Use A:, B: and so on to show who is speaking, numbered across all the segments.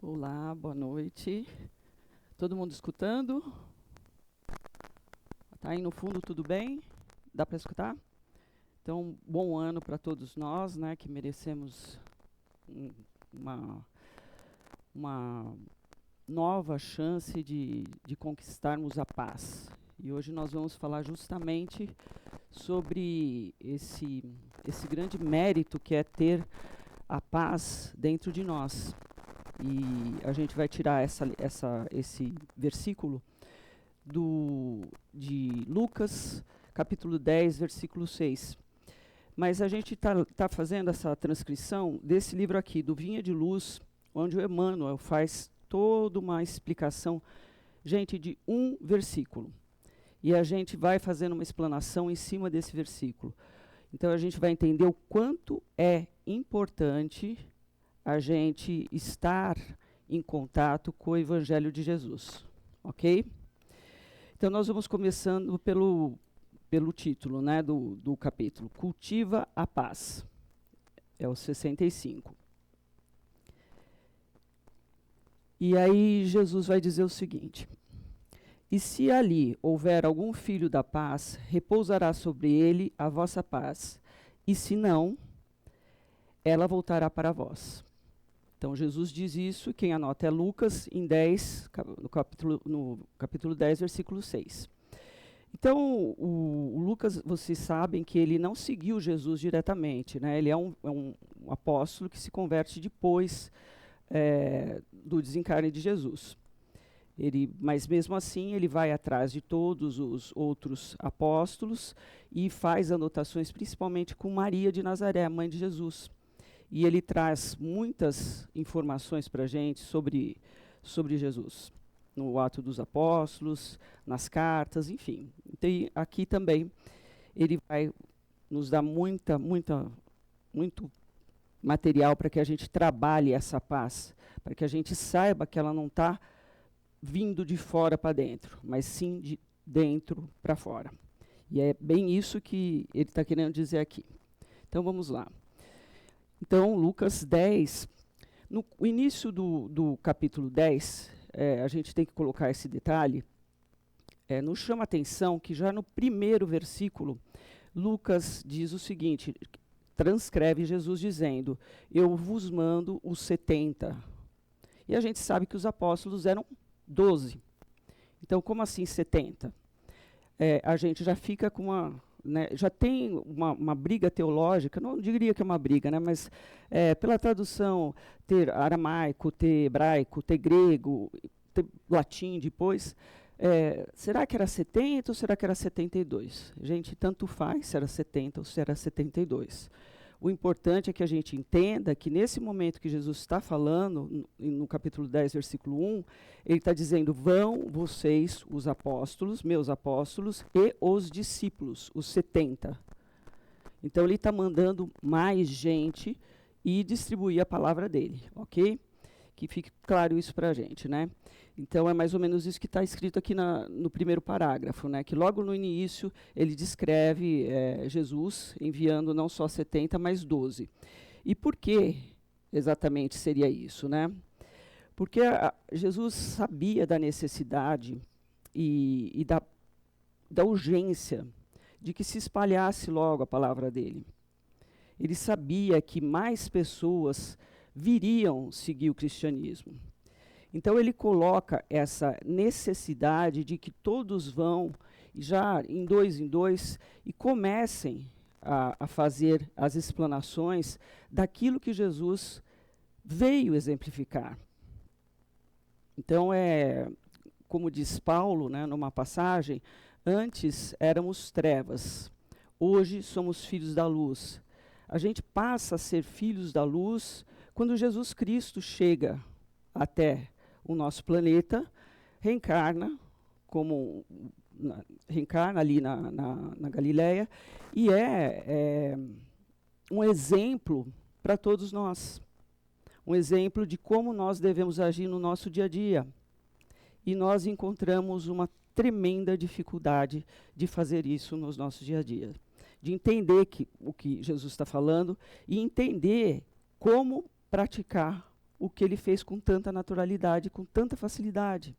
A: Olá, boa noite. Todo mundo escutando? Tá aí no fundo tudo bem? Dá para escutar? Então, bom ano para todos nós, né, que merecemos uma nova chance de conquistarmos a paz. E hoje nós vamos falar justamente sobre esse grande mérito que é ter a paz dentro de nós. E a gente vai tirar esse versículo de Lucas, capítulo 10, versículo 6. Mas a gente tá fazendo essa transcrição desse livro aqui, do Vinha de Luz, onde o Emmanuel faz toda uma explicação, gente, de um versículo. E a gente vai fazendo uma explanação em cima desse versículo. Então a gente vai entender o quanto é importante a gente estar em contato com o Evangelho de Jesus, ok? Então nós vamos começando pelo título, né, do capítulo, Cultiva a Paz, é o 65. E aí Jesus vai dizer o seguinte: e se ali houver algum filho da paz, repousará sobre ele a vossa paz, e se não, ela voltará para vós. Então, Jesus diz isso, quem anota é Lucas, no capítulo 10, versículo 6. Então, o Lucas, vocês sabem que ele não seguiu Jesus diretamente, né? Ele é um apóstolo que se converte depois do desencarne de Jesus. Mas, mesmo assim, ele vai atrás de todos os outros apóstolos e faz anotações, principalmente com Maria de Nazaré, a mãe de Jesus. E ele traz muitas informações para a gente sobre Jesus, no Ato dos Apóstolos, nas cartas, enfim. E aqui também ele vai nos dar muito material para que a gente trabalhe essa paz, para que a gente saiba que ela não está vindo de fora para dentro, mas sim de dentro para fora. E é bem isso que ele está querendo dizer aqui. Então vamos lá. Então, Lucas 10, no início do capítulo 10, a gente tem que colocar esse detalhe, nos chama a atenção que já no primeiro versículo, Lucas diz o seguinte, transcreve Jesus dizendo, eu vos mando os 70. E a gente sabe que os apóstolos eram 12. Então, como assim 70? A gente já fica com já tem uma briga teológica, não diria que é uma briga, né, mas pela tradução, ter aramaico, ter hebraico, ter grego, ter latim depois, será que era 70 ou será que era 72? Gente, tanto faz se era 70 ou se era 72. O importante é que a gente entenda que nesse momento que Jesus está falando, no capítulo 10, versículo 1, ele está dizendo, vão vocês, os apóstolos, meus apóstolos, e os discípulos, os 70. Então ele está mandando mais gente e distribuir a palavra dele, ok? Que fique claro isso para a gente, né? Então é mais ou menos isso que está escrito aqui no primeiro parágrafo, né? Que logo no início ele descreve Jesus enviando não só 70, mas 12. E por que exatamente seria isso, né? Porque Jesus sabia da necessidade e da urgência de que se espalhasse logo a palavra dele. Ele sabia que mais pessoas viriam seguir o cristianismo. Então ele coloca essa necessidade de que todos vão, já em dois, e comecem a fazer as explanações daquilo que Jesus veio exemplificar. Então, como diz Paulo, né, numa passagem, antes éramos trevas, hoje somos filhos da luz. A gente passa a ser filhos da luz quando Jesus Cristo chega até o nosso planeta, reencarna ali na Galileia, e um exemplo para todos nós. Um exemplo de como nós devemos agir no nosso dia a dia. E nós encontramos uma tremenda dificuldade de fazer isso nos nossos dia a dia. De entender o que Jesus está falando e entender como praticar o que ele fez com tanta naturalidade, com tanta facilidade.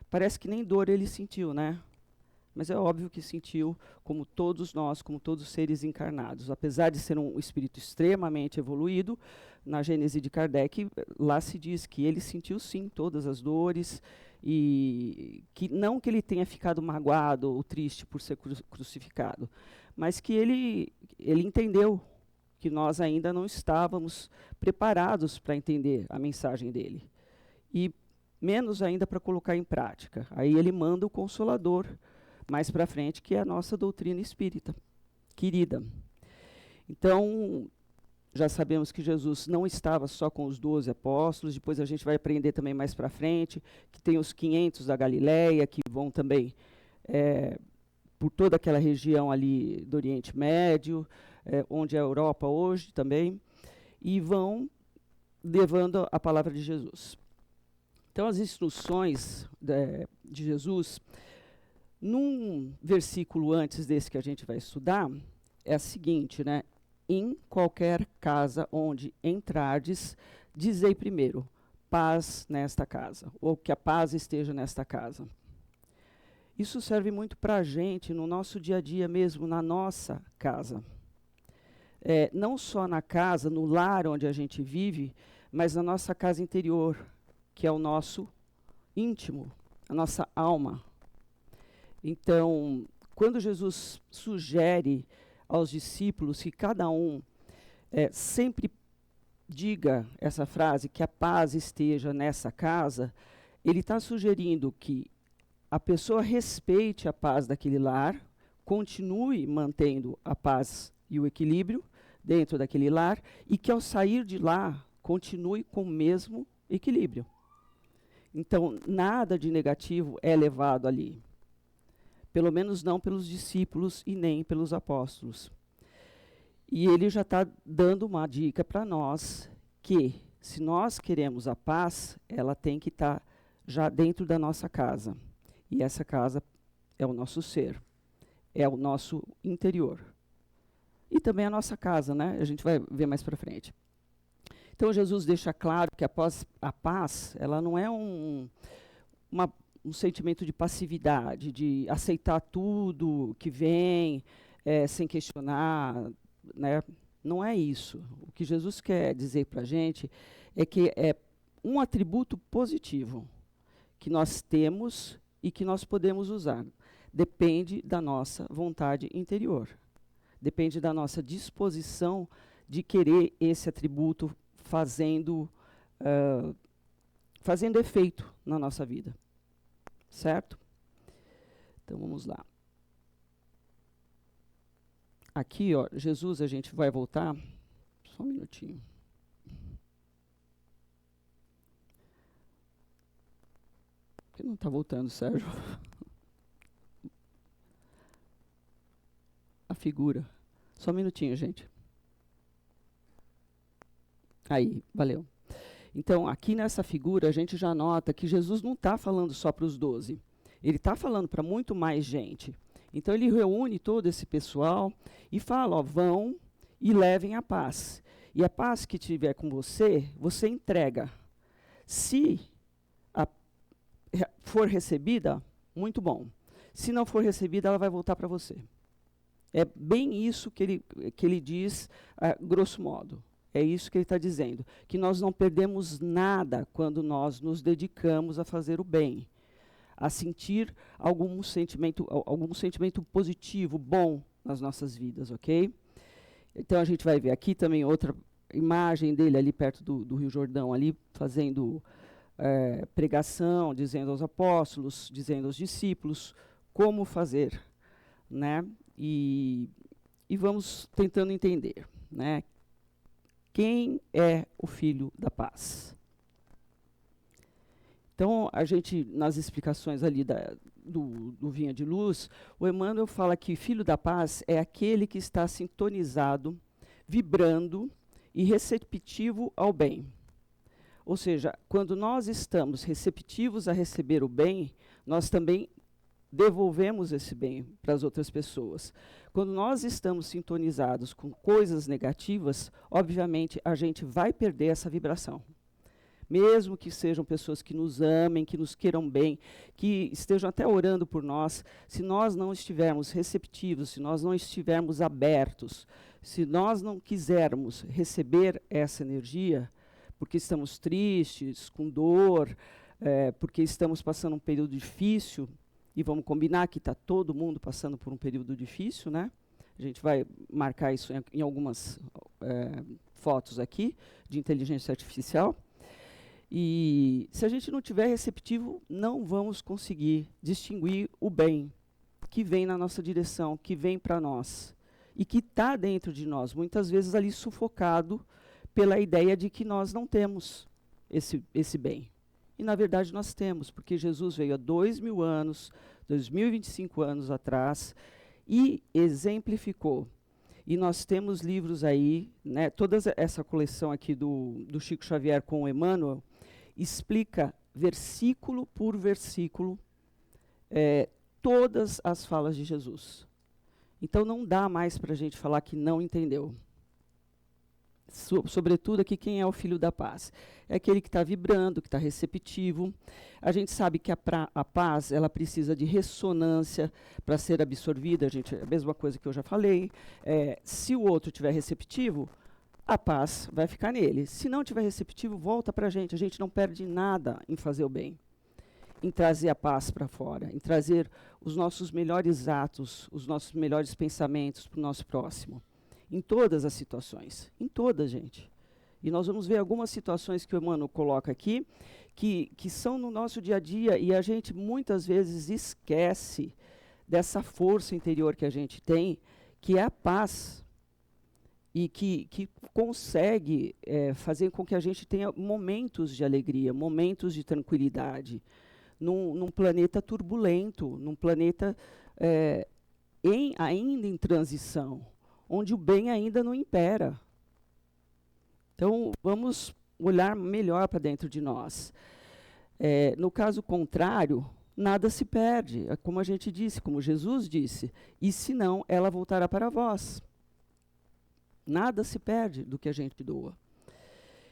A: Parece que nem dor ele sentiu, né? Mas é óbvio que sentiu, como todos nós, como todos os seres encarnados. Apesar de ser um espírito extremamente evoluído, na Gênese de Kardec, lá se diz que ele sentiu sim todas as dores, e que não que ele tenha ficado magoado ou triste por ser crucificado, mas que ele entendeu que nós ainda não estávamos preparados para entender a mensagem dele. E menos ainda para colocar em prática. Aí ele manda o Consolador, mais para frente, que é a nossa doutrina espírita, querida. Então, já sabemos que Jesus não estava só com os 12 apóstolos, depois a gente vai aprender também mais para frente, que tem os 500 da Galileia, que vão também por toda aquela região ali do Oriente Médio, onde é a Europa hoje também, e vão levando a palavra de Jesus. Então, as instruções de Jesus, num versículo antes desse que a gente vai estudar, é a seguinte, né? Em qualquer casa onde entrardes, dizei primeiro, paz nesta casa, ou que a paz esteja nesta casa. Isso serve muito para a gente, no nosso dia a dia mesmo, na nossa casa. Não só na casa, no lar onde a gente vive, mas na nossa casa interior, que é o nosso íntimo, a nossa alma. Então, quando Jesus sugere aos discípulos que cada um sempre diga essa frase, que a paz esteja nessa casa, ele está sugerindo que a pessoa respeite a paz daquele lar, continue mantendo a paz e o equilíbrio dentro daquele lar, e que ao sair de lá, continue com o mesmo equilíbrio. Então, nada de negativo é levado ali. Pelo menos não pelos discípulos e nem pelos apóstolos. E ele já está dando uma dica para nós que, se nós queremos a paz, ela tem que estar já dentro da nossa casa. E essa casa é o nosso ser, é o nosso interior. E também a nossa casa, né? A gente vai ver mais para frente. Então, Jesus deixa claro que a paz, ela não é um sentimento de passividade, de aceitar tudo que vem sem questionar, né? Não é isso. O que Jesus quer dizer para a gente é que é um atributo positivo que nós temos e que nós podemos usar. Depende da nossa vontade interior. Depende da nossa disposição de querer esse atributo fazendo efeito na nossa vida. Certo? Então, vamos lá. Aqui, ó, Jesus, a gente vai voltar. Só um minutinho. Por que não está voltando, Sérgio? A figura. Só um minutinho, gente. Aí, valeu. Então, aqui nessa figura, a gente já nota que Jesus não está falando só para os 12. Ele está falando para muito mais gente. Então, ele reúne todo esse pessoal e fala, ó, vão e levem a paz. E a paz que tiver com você, você entrega. Se for recebida, muito bom. Se não for recebida, ela vai voltar para você. É bem isso que ele diz, grosso modo. É isso que ele está dizendo, que nós não perdemos nada quando nós nos dedicamos a fazer o bem, a sentir algum sentimento positivo, bom nas nossas vidas, ok? Então a gente vai ver aqui também outra imagem dele ali perto do Rio Jordão, ali fazendo pregação, dizendo aos apóstolos, dizendo aos discípulos como fazer, né? E vamos tentando entender, né? Quem é o Filho da Paz? Então, a gente, nas explicações ali do Vinha de Luz, o Emmanuel fala que Filho da Paz é aquele que está sintonizado, vibrando e receptivo ao bem. Ou seja, quando nós estamos receptivos a receber o bem, nós também devolvemos esse bem para as outras pessoas. Quando nós estamos sintonizados com coisas negativas, obviamente a gente vai perder essa vibração. Mesmo que sejam pessoas que nos amem, que nos queiram bem, que estejam até orando por nós, se nós não estivermos receptivos, se nós não estivermos abertos, se nós não quisermos receber essa energia, porque estamos tristes, com dor, porque estamos passando um período difícil, e vamos combinar que está todo mundo passando por um período difícil, né? A gente vai marcar isso em algumas fotos aqui, de inteligência artificial. E se a gente não tiver receptivo, não vamos conseguir distinguir o bem que vem na nossa direção, que vem para nós, e que está dentro de nós, muitas vezes ali sufocado pela ideia de que nós não temos esse bem. E, na verdade, nós temos, porque Jesus veio há 2000 anos, 2025 anos atrás, e exemplificou. E nós temos livros aí, né, toda essa coleção aqui do Chico Xavier com o Emmanuel, explica versículo por versículo todas as falas de Jesus. Então não dá mais para a gente falar que não entendeu. Sobretudo aqui, quem é o filho da paz? É aquele que está vibrando, que está receptivo. A gente sabe que a paz ela precisa de ressonância para ser absorvida. A mesma coisa que eu já falei. Se o outro estiver receptivo, a paz vai ficar nele. Se não estiver receptivo, volta para a gente. A gente não perde nada em fazer o bem, em trazer a paz para fora, em trazer os nossos melhores atos, os nossos melhores pensamentos para o nosso próximo. Em todas as situações, em todas, gente. E nós vamos ver algumas situações que o Emmanuel coloca aqui, que são no nosso dia a dia, e a gente muitas vezes esquece dessa força interior que a gente tem, que é a paz, e que consegue fazer com que a gente tenha momentos de alegria, momentos de tranquilidade, num planeta turbulento, num planeta ainda em transição, onde o bem ainda não impera. Então, vamos olhar melhor para dentro de nós. No caso contrário, nada se perde, como a gente disse, como Jesus disse, e se não, ela voltará para vós. Nada se perde do que a gente doa.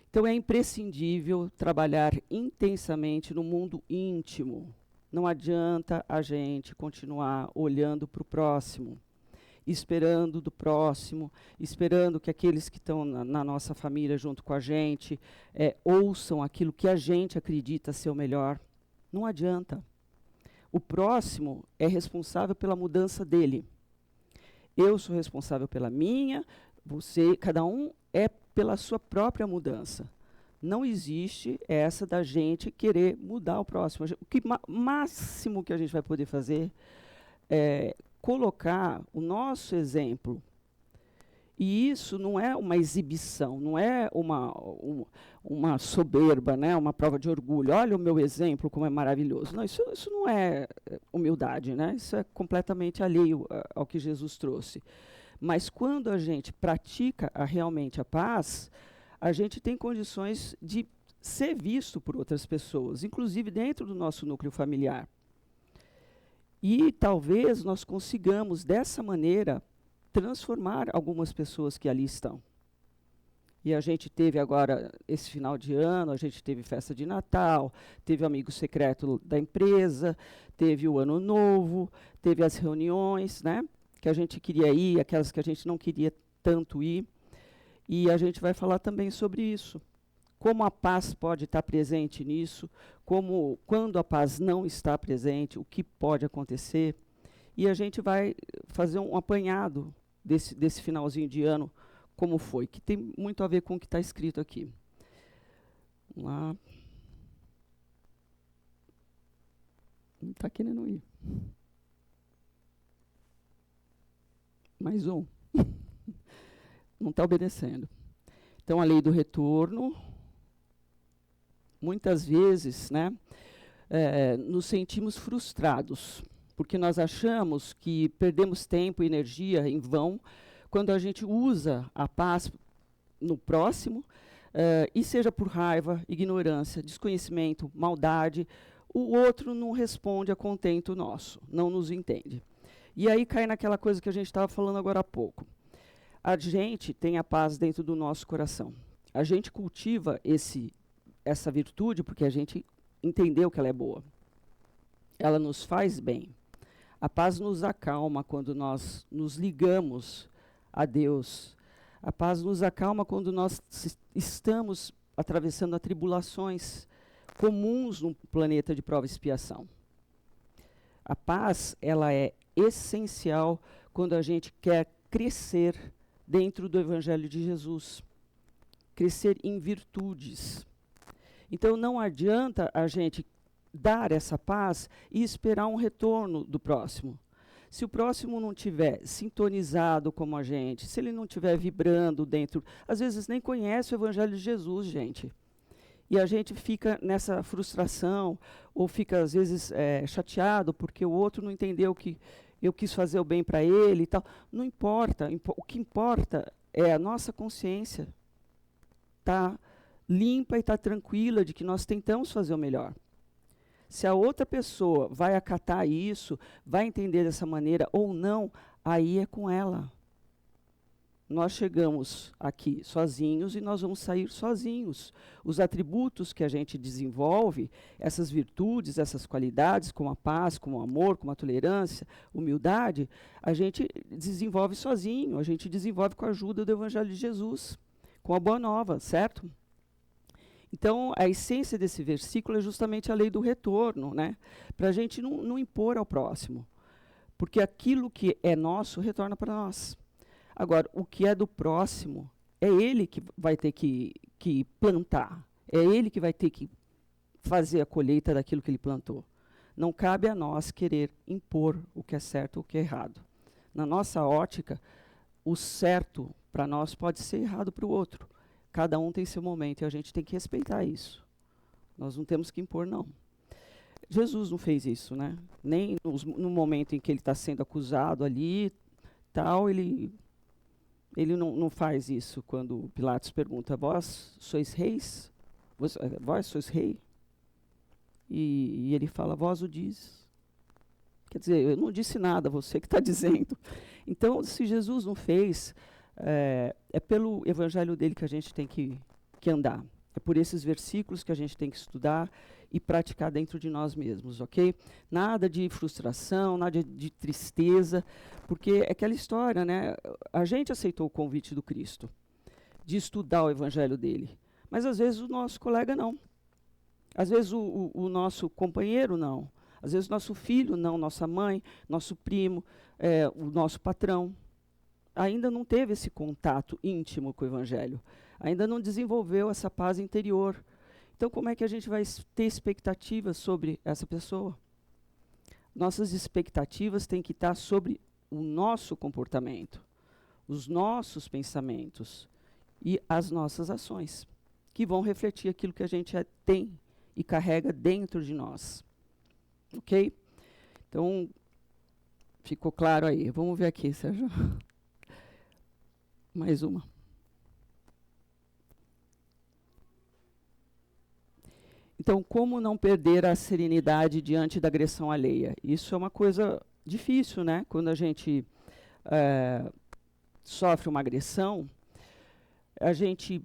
A: Então, é imprescindível trabalhar intensamente no mundo íntimo. Não adianta a gente continuar olhando para o próximo, esperando do próximo, esperando que aqueles que estão na nossa família junto com a gente ouçam aquilo que a gente acredita ser o melhor. Não adianta. O próximo é responsável pela mudança dele. Eu sou responsável pela minha, você, cada um é pela sua própria mudança. Não existe essa da gente querer mudar o próximo. O máximo que a gente vai poder fazer é colocar o nosso exemplo. E isso não é uma exibição, não é uma soberba, né? Uma prova de orgulho. Olha o meu exemplo, como é maravilhoso. Não, isso não é humildade, né? Isso é completamente alheio ao que Jesus trouxe. Mas quando a gente pratica realmente a paz, a gente tem condições de ser visto por outras pessoas, inclusive dentro do nosso núcleo familiar. E talvez nós consigamos, dessa maneira, transformar algumas pessoas que ali estão. E a gente teve agora, esse final de ano, a gente teve festa de Natal, teve o amigo secreto da empresa, teve o Ano Novo, teve as reuniões, né, que a gente queria ir, aquelas que a gente não queria tanto ir. E a gente vai falar também sobre isso. Como a paz pode estar presente nisso, como quando a paz não está presente, o que pode acontecer. E a gente vai fazer um apanhado desse finalzinho de ano, como foi, que tem muito a ver com o que está escrito aqui. Vamos lá. Não está querendo ir. Mais um. Não está obedecendo. Então, a lei do retorno. Muitas vezes, né, nos sentimos frustrados, porque nós achamos que perdemos tempo e energia em vão quando a gente usa a paz no próximo, e seja por raiva, ignorância, desconhecimento, maldade, o outro não responde a contento nosso, não nos entende. E aí cai naquela coisa que a gente estava falando agora há pouco. A gente tem a paz dentro do nosso coração. A gente cultiva essa virtude porque a gente entendeu que ela é boa. Ela nos faz bem. A paz nos acalma quando nós nos ligamos a Deus. A paz nos acalma quando nós estamos atravessando atribulações comuns num planeta de prova e expiação. A paz, ela é essencial quando a gente quer crescer dentro do Evangelho de Jesus. Crescer em virtudes. Então não adianta a gente dar essa paz e esperar um retorno do próximo. Se o próximo não estiver sintonizado como a gente, se ele não estiver vibrando dentro, às vezes nem conhece o Evangelho de Jesus, gente. E a gente fica nessa frustração, ou fica às vezes chateado porque o outro não entendeu que eu quis fazer o bem para ele e tal. Não importa, o que importa é a nossa consciência tá limpa e tá tranquila de que nós tentamos fazer o melhor. Se a outra pessoa vai acatar isso, vai entender dessa maneira ou não, aí é com ela. Nós chegamos aqui sozinhos e nós vamos sair sozinhos. Os atributos que a gente desenvolve, essas virtudes, essas qualidades, como a paz, como o amor, como a tolerância, humildade, a gente desenvolve sozinho, a gente desenvolve com a ajuda do Evangelho de Jesus, com a Boa Nova, certo? Então, a essência desse versículo é justamente a lei do retorno, né? Para a gente não impor ao próximo. Porque aquilo que é nosso retorna para nós. Agora, o que é do próximo, é ele que vai ter que plantar. É ele que vai ter que fazer a colheita daquilo que ele plantou. Não cabe a nós querer impor o que é certo ou o que é errado. Na nossa ótica, o certo para nós pode ser errado para o outro. Cada um tem seu momento e a gente tem que respeitar isso. Nós não temos que impor, não. Jesus não fez isso, né? Nem no momento em que ele está sendo acusado ali, tal, ele não faz isso. Quando Pilatos pergunta, vós sois reis? Vós sois rei? E ele fala, vós o diz. Quer dizer, eu não disse nada, você que está dizendo. Então, se Jesus não fez, é pelo evangelho dele que a gente tem que andar. É por esses versículos que a gente tem que estudar e praticar dentro de nós mesmos, ok? Nada de frustração, nada de tristeza, porque é aquela história, né? A gente aceitou o convite do Cristo de estudar o evangelho dele, mas às vezes o nosso colega não. Às vezes o nosso companheiro não. Às vezes o nosso filho não, nossa mãe, nosso primo, o nosso patrão. Ainda não teve esse contato íntimo com o Evangelho. Ainda não desenvolveu essa paz interior. Então, como é que a gente vai ter expectativas sobre essa pessoa? Nossas expectativas têm que estar sobre o nosso comportamento, os nossos pensamentos e as nossas ações, que vão refletir aquilo que a gente tem e carrega dentro de nós. Ok? Então, ficou claro aí. Vamos ver aqui, Sérgio. Mais uma. Então, como não perder a serenidade diante da agressão alheia? Isso é uma coisa difícil, né? Quando a gente sofre uma agressão, a gente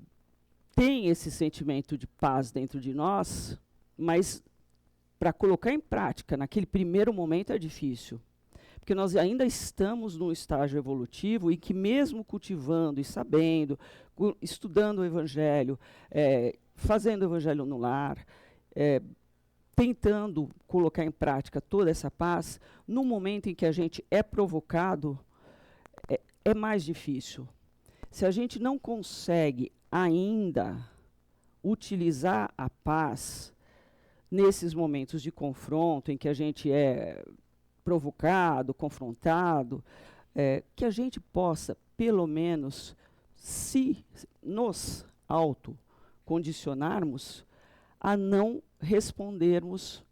A: tem esse sentimento de paz dentro de nós, mas para colocar em prática naquele primeiro momento é difícil. Porque nós ainda estamos num estágio evolutivo e que mesmo cultivando e sabendo, estudando o Evangelho, fazendo o Evangelho no lar, tentando colocar em prática toda essa paz, no momento em que a gente é provocado, é mais difícil. Se a gente não consegue ainda utilizar a paz nesses momentos de confronto, em que a gente é provocado, confrontado, que a gente possa, pelo menos, se nos autocondicionarmos a não respondermos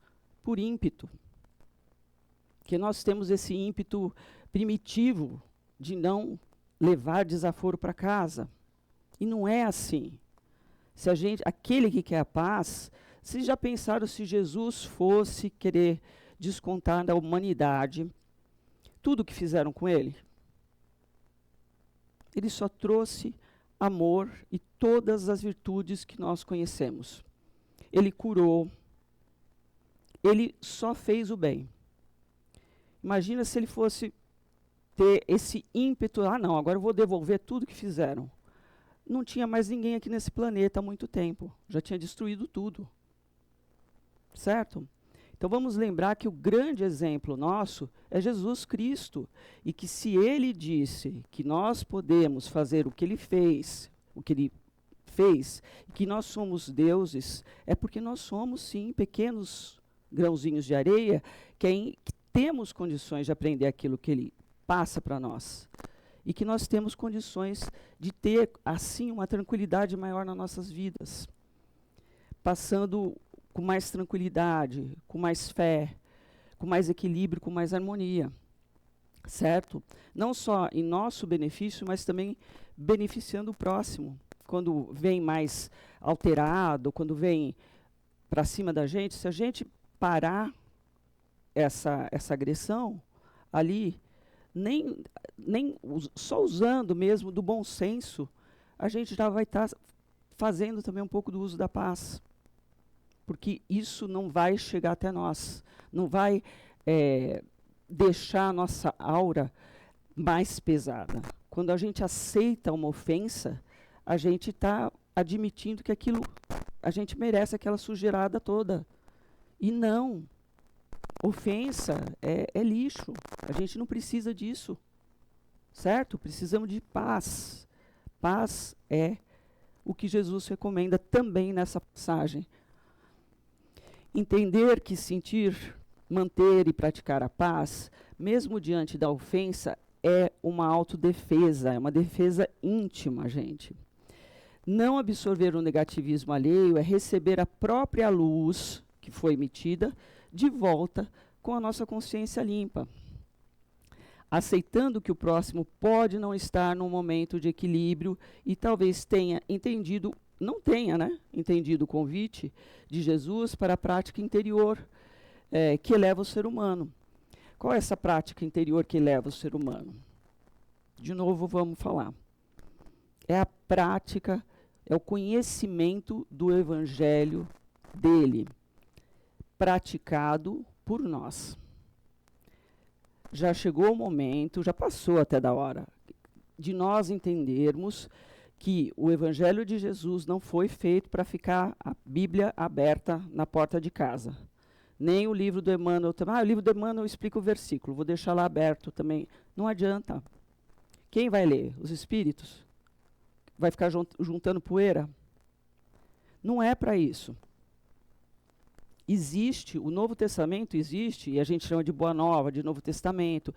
A: por ímpeto. Que nós temos esse ímpeto primitivo de não levar desaforo para casa. E não é assim. Se aquele que quer a paz Vocês já pensaram se Jesus fosse querer descontar da humanidade tudo o que fizeram com ele? Ele só trouxe amor e todas as virtudes que nós conhecemos. Ele curou. Ele só fez o bem. Imagina se ele fosse ter esse ímpeto, não, agora eu vou devolver tudo que fizeram. Não tinha mais ninguém aqui nesse planeta há muito tempo. Já tinha destruído tudo. Certo? Então vamos lembrar que o grande exemplo nosso é Jesus Cristo. E que se ele disse que nós podemos fazer o que ele fez, e que nós somos deuses, é porque nós somos, sim, pequenos grãozinhos de areia que temos condições de aprender aquilo que ele passa para nós. E que nós temos condições de ter, assim, uma tranquilidade maior nas nossas vidas. Passando com mais tranquilidade, com mais fé, com mais equilíbrio, com mais harmonia. Certo? Não só em nosso benefício, mas também beneficiando o próximo. Quando vem mais alterado, quando vem para cima da gente, se a gente parar essa agressão ali, só usando mesmo do bom senso, a gente já vai estar fazendo também um pouco do uso da paz. Porque isso não vai chegar até nós, não vai deixar a nossa aura mais pesada. Quando a gente aceita uma ofensa, a gente está admitindo que a gente merece aquela sujeirada toda. E não. Ofensa é lixo. A gente não precisa disso. Certo? Precisamos de paz. Paz é o que Jesus recomenda também nessa passagem. Entender que sentir, manter e praticar a paz, mesmo diante da ofensa, é uma autodefesa, é uma defesa íntima, gente. Não absorver o negativismo alheio é receber a própria luz que foi emitida de volta com a nossa consciência limpa. Aceitando que o próximo pode não estar num momento de equilíbrio e talvez não tenha entendido o convite de Jesus para a prática interior que eleva o ser humano. Qual é essa prática interior que eleva o ser humano? De novo, vamos falar. É a prática, é o conhecimento do Evangelho dele, praticado por nós. Já chegou o momento, já passou até da hora, de nós entendermos que o Evangelho de Jesus não foi feito para ficar a Bíblia aberta na porta de casa. Nem o livro do Emmanuel. O livro do Emmanuel explica o versículo, vou deixar lá aberto também. Não adianta. Quem vai ler? Os espíritos? Vai ficar juntando poeira? Não é para isso. Existe, o Novo Testamento existe, e a gente chama de Boa Nova, de Novo Testamento.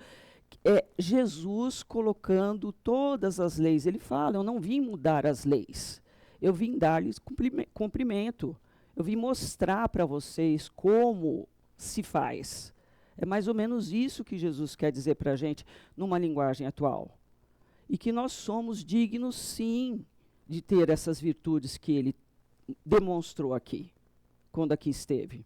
A: É Jesus colocando todas as leis. Ele fala, eu não vim mudar as leis. Eu vim dar-lhes cumprimento. Eu vim mostrar para vocês como se faz. É mais ou menos isso que Jesus quer dizer para a gente numa linguagem atual. E que nós somos dignos, sim, de ter essas virtudes que ele demonstrou aqui, quando aqui esteve.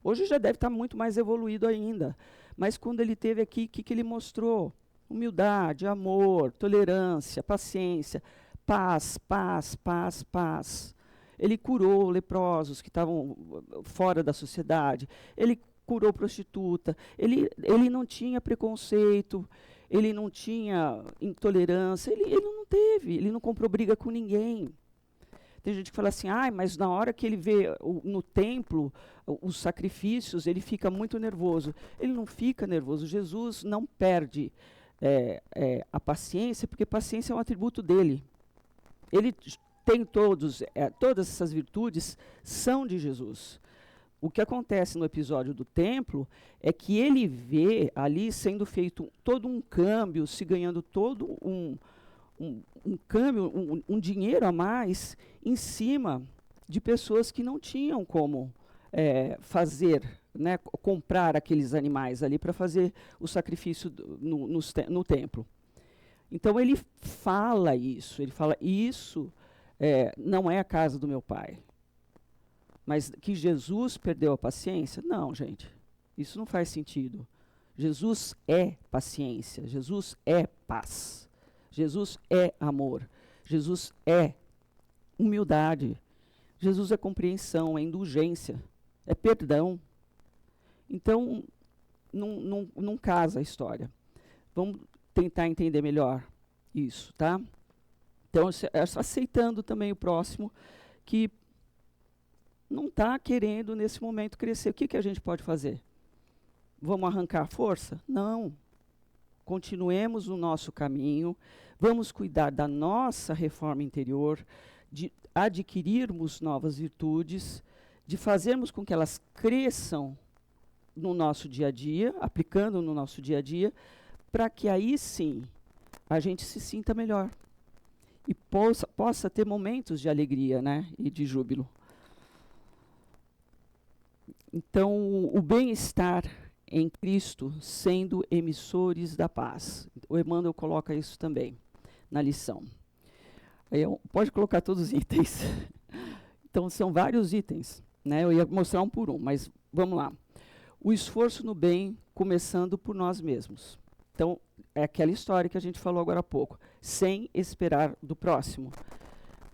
A: Hoje já deve estar muito mais evoluído ainda. Mas quando ele esteve aqui, o que ele mostrou? Humildade, amor, tolerância, paciência, paz, paz, paz, paz. Ele curou leprosos que estavam fora da sociedade. Ele curou prostituta. Ele não tinha preconceito. Ele não tinha intolerância. Ele não teve. Ele não comprou briga com ninguém. Tem gente que fala assim, mas na hora que ele vê no templo os sacrifícios, ele fica muito nervoso. Ele não fica nervoso. Jesus não perde a paciência, porque paciência é um atributo dele. Ele tem todas essas virtudes são de Jesus. O que acontece no episódio do templo é que ele vê ali sendo feito todo um câmbio, se ganhando todo um câmbio, um dinheiro a mais em cima de pessoas que não tinham como comprar aqueles animais ali para fazer o sacrifício no templo. Então ele fala isso não é a casa do meu pai. Mas que Jesus perdeu a paciência? Não, gente. Isso não faz sentido. Jesus é paciência. Jesus é paz. Jesus é amor. Jesus é humildade. Jesus é compreensão, é indulgência, é perdão. Então, não casa a história. Vamos tentar entender melhor isso, tá? Então, aceitando também o próximo que não está querendo, nesse momento, crescer. O que a gente pode fazer? Vamos arrancar a força? Não. Continuemos o nosso caminho, vamos cuidar da nossa reforma interior, de adquirirmos novas virtudes, de fazermos com que elas cresçam no nosso dia a dia, aplicando no nosso dia a dia, para que aí sim a gente se sinta melhor e possa ter momentos de alegria, né, e de júbilo. Então, o bem-estar em Cristo, sendo emissores da paz. O Emmanuel coloca isso também na lição. Pode colocar todos os itens. Então, são vários itens, né? Eu ia mostrar um por um, mas vamos lá. O esforço no bem, começando por nós mesmos. Então, é aquela história que a gente falou agora há pouco, sem esperar do próximo.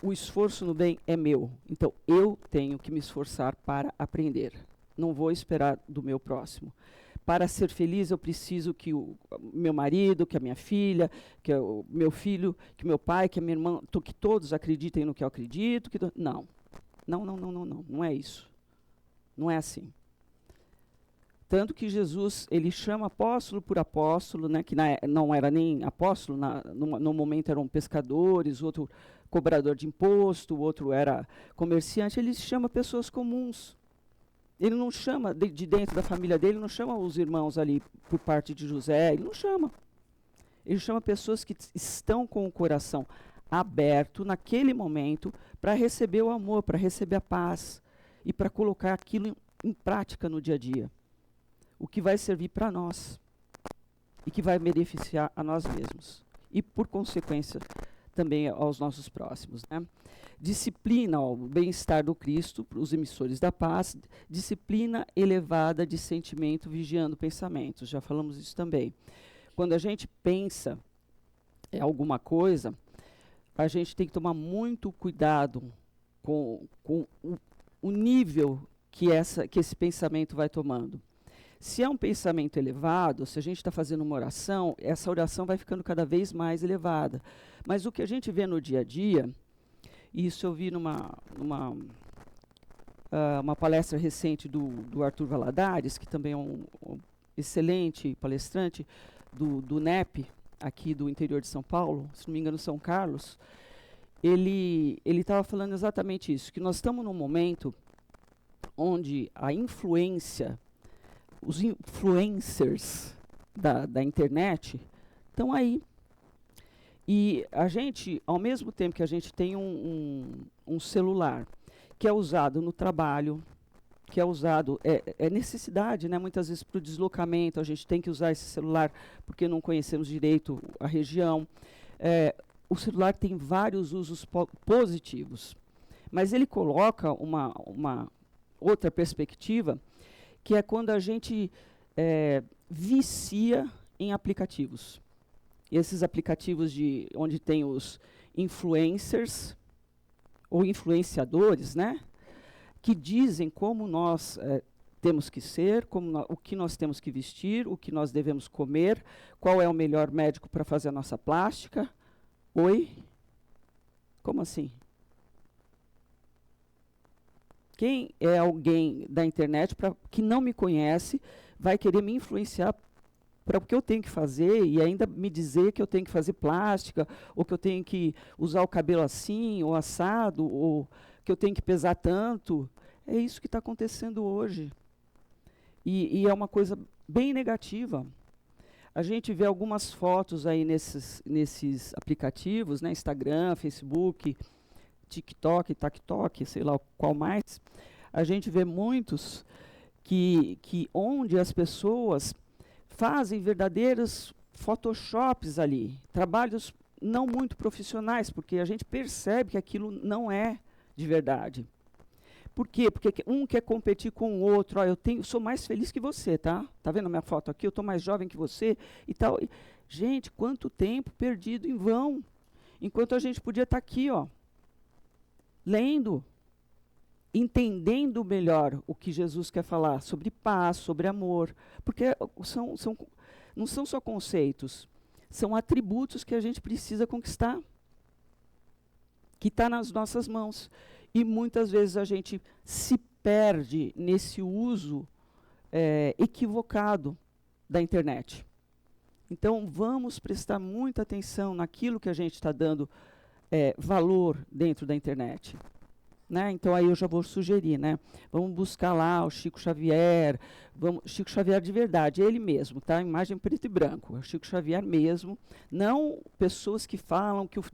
A: O esforço no bem é meu, então eu tenho que me esforçar para aprender. Não vou esperar do meu próximo. Para ser feliz, eu preciso que o meu marido, que a minha filha, que o meu filho, que meu pai, que a minha irmã, que todos acreditem no que eu acredito. Não. Não é isso. Não é assim. Tanto que Jesus, ele chama apóstolo por apóstolo, né, que não era nem apóstolo, no momento eram pescadores, outro cobrador de imposto, o outro era comerciante, ele chama pessoas comuns. Ele não chama, de dentro da família dele, não chama os irmãos ali por parte de José, ele não chama. Ele chama pessoas que estão com o coração aberto naquele momento para receber o amor, para receber a paz e para colocar aquilo em prática no dia a dia. O que vai servir para nós e que vai beneficiar a nós mesmos e, por consequência, também aos nossos próximos, né? Disciplina, o bem-estar do Cristo, os emissores da paz, disciplina elevada de sentimento, vigiando pensamentos, já falamos isso também. Quando a gente pensa em alguma coisa, a gente tem que tomar muito cuidado com o nível que esse pensamento vai tomando. Se é um pensamento elevado, se a gente está fazendo uma oração, essa oração vai ficando cada vez mais elevada. Mas o que a gente vê no dia a dia, e isso eu vi numa palestra recente do Arthur Valadares, que também é um excelente palestrante do NEP, aqui do interior de São Paulo, se não me engano, São Carlos, ele estava falando exatamente isso, que nós estamos num momento onde a influência, os influencers da internet estão aí. E a gente, ao mesmo tempo que a gente tem um celular que é usado no trabalho, que é usado, é necessidade, né? Muitas vezes para o deslocamento, a gente tem que usar esse celular porque não conhecemos direito a região. O celular tem vários usos positivos, mas ele coloca uma outra perspectiva, que é quando a gente vicia em aplicativos. E esses aplicativos onde tem os influencers, ou influenciadores, né, que dizem como nós temos que ser, o que nós temos que vestir, o que nós devemos comer, qual é o melhor médico para fazer a nossa plástica. Oi? Como assim? Quem é alguém da internet que não me conhece, vai querer me influenciar para o que eu tenho que fazer e ainda me dizer que eu tenho que fazer plástica, ou que eu tenho que usar o cabelo assim, ou assado, ou que eu tenho que pesar tanto. É isso que está acontecendo hoje. E é uma coisa bem negativa. A gente vê algumas fotos aí nesses aplicativos, né, Instagram, Facebook, TikTok, sei lá qual mais. A gente vê muitos que onde as pessoas fazem verdadeiros photoshops ali, trabalhos não muito profissionais, porque a gente percebe que aquilo não é de verdade. Por quê? Porque um quer competir com o outro. Sou mais feliz que você, tá? Tá vendo a minha foto aqui? Eu estou mais jovem que você e tal. Gente, quanto tempo perdido em vão. Enquanto a gente podia estar aqui, ó, lendo, entendendo melhor o que Jesus quer falar sobre paz, sobre amor. Porque não são só conceitos, são atributos que a gente precisa conquistar, que está nas nossas mãos. E muitas vezes a gente se perde nesse uso equivocado da internet. Então, vamos prestar muita atenção naquilo que a gente está dando valor dentro da internet. Né? Então, aí eu já vou sugerir, né? Vamos buscar lá o Chico Xavier, Chico Xavier de verdade, ele mesmo, tá? Imagem preto e branco, é o Chico Xavier mesmo, não pessoas que falam que o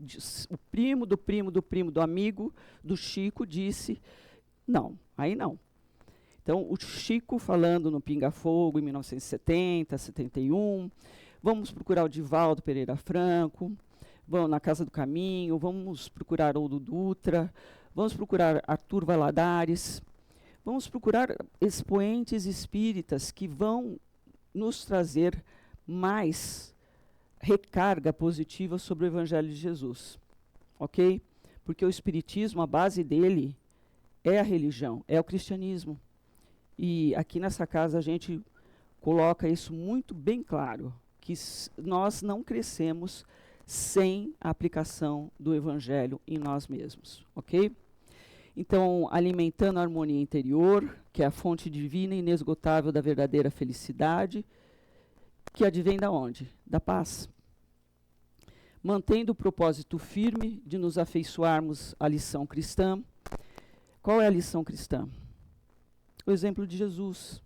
A: primo do primo do primo do amigo do Chico disse, não, aí não. Então, o Chico falando no Pinga Fogo em 1970, 71, vamos procurar o Divaldo Pereira Franco, vamos na Casa do Caminho, vamos procurar Odo Dutra, vamos procurar Arthur Valadares, vamos procurar expoentes espíritas que vão nos trazer mais recarga positiva sobre o Evangelho de Jesus, ok? Porque o Espiritismo, a base dele é a religião, é o cristianismo. E aqui nessa casa a gente coloca isso muito bem claro, que nós não crescemos sem a aplicação do Evangelho em nós mesmos, ok? Então, alimentando a harmonia interior, que é a fonte divina e inesgotável da verdadeira felicidade, que advém da onde? Da paz. Mantendo o propósito firme de nos afeiçoarmos à lição cristã. Qual é a lição cristã? O exemplo de Jesus.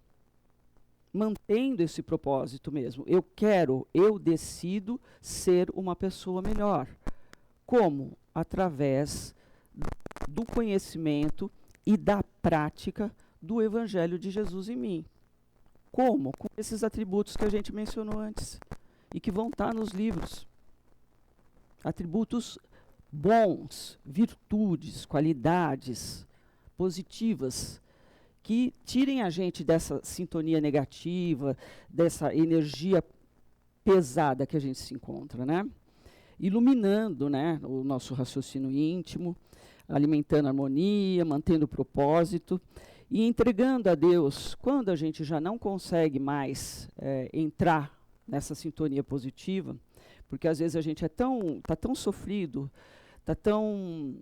A: Mantendo esse propósito mesmo. Eu decido ser uma pessoa melhor. Como? Através do conhecimento e da prática do Evangelho de Jesus em mim. Como? Com esses atributos que a gente mencionou antes e que vão estar nos livros. Atributos bons, virtudes, qualidades positivas, que tirem a gente dessa sintonia negativa, dessa energia pesada que a gente se encontra, né? Iluminando, né, o nosso raciocínio íntimo, alimentando a harmonia, mantendo o propósito e entregando a Deus, quando a gente já não consegue mais entrar nessa sintonia positiva, porque às vezes a gente está tão sofrido, está tão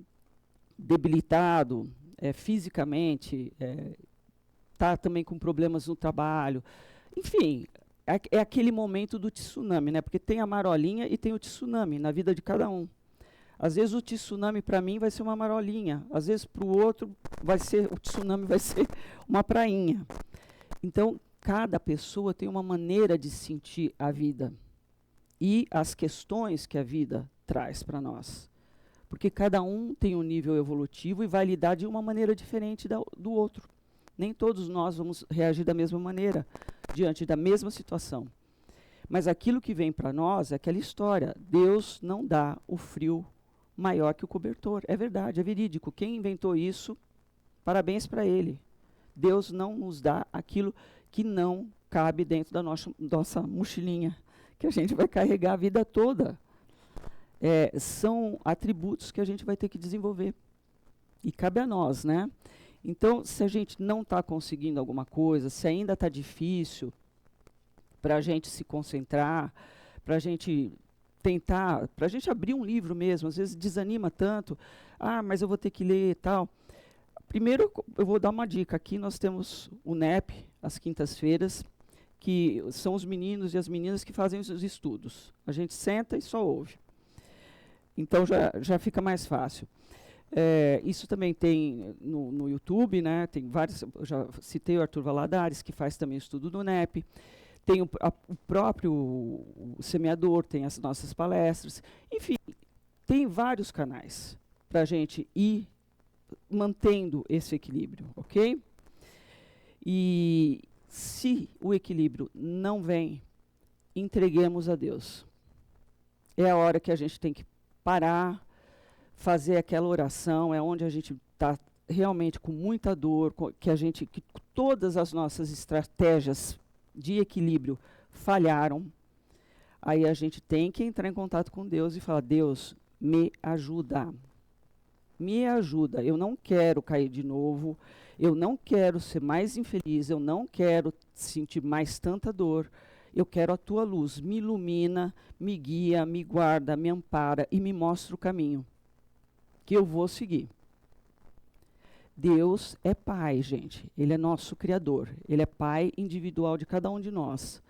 A: debilitado fisicamente, está também com problemas no trabalho, enfim, é aquele momento do tsunami, né? Porque tem a marolinha e tem o tsunami na vida de cada um. Às vezes o tsunami para mim vai ser uma marolinha, às vezes para o outro o tsunami vai ser uma prainha. Então, cada pessoa tem uma maneira de sentir a vida e as questões que a vida traz para nós. Porque cada um tem um nível evolutivo e vai lidar de uma maneira diferente do outro. Nem todos nós vamos reagir da mesma maneira, diante da mesma situação. Mas aquilo que vem para nós é aquela história. Deus não dá o frio maior que o cobertor. É verdade, é verídico. Quem inventou isso, parabéns para ele. Deus não nos dá aquilo que não cabe dentro da nossa mochilinha, que a gente vai carregar a vida toda. São atributos que a gente vai ter que desenvolver. E cabe a nós, né? Então, se a gente não está conseguindo alguma coisa, se ainda está difícil para a gente se concentrar, para a gente tentar, para a gente abrir um livro mesmo, às vezes desanima tanto, mas eu vou ter que ler e tal. Primeiro, eu vou dar uma dica. Aqui nós temos o NEP, às quintas-feiras, que são os meninos e as meninas que fazem os estudos. A gente senta e só ouve. Então, já fica mais fácil. Isso também tem no YouTube, né? Tem vários, eu já citei o Arthur Valadares, que faz também o estudo do NEP. Tem o próprio Semeador, tem as nossas palestras. Enfim, tem vários canais para a gente ir mantendo esse equilíbrio, ok? E se o equilíbrio não vem, entreguemos a Deus. É a hora que a gente tem que parar, fazer aquela oração, é onde a gente está realmente com muita dor, que todas as nossas estratégias de equilíbrio falharam, aí a gente tem que entrar em contato com Deus e falar: Deus, me ajuda. Me ajuda. Eu não quero cair de novo. Eu não quero ser mais infeliz. Eu não quero sentir mais tanta dor. Eu quero a tua luz. Me ilumina, me guia, me guarda, me ampara e me mostra o caminho que eu vou seguir. Deus é Pai, gente. Ele é nosso Criador. Ele é Pai individual de cada um de nós.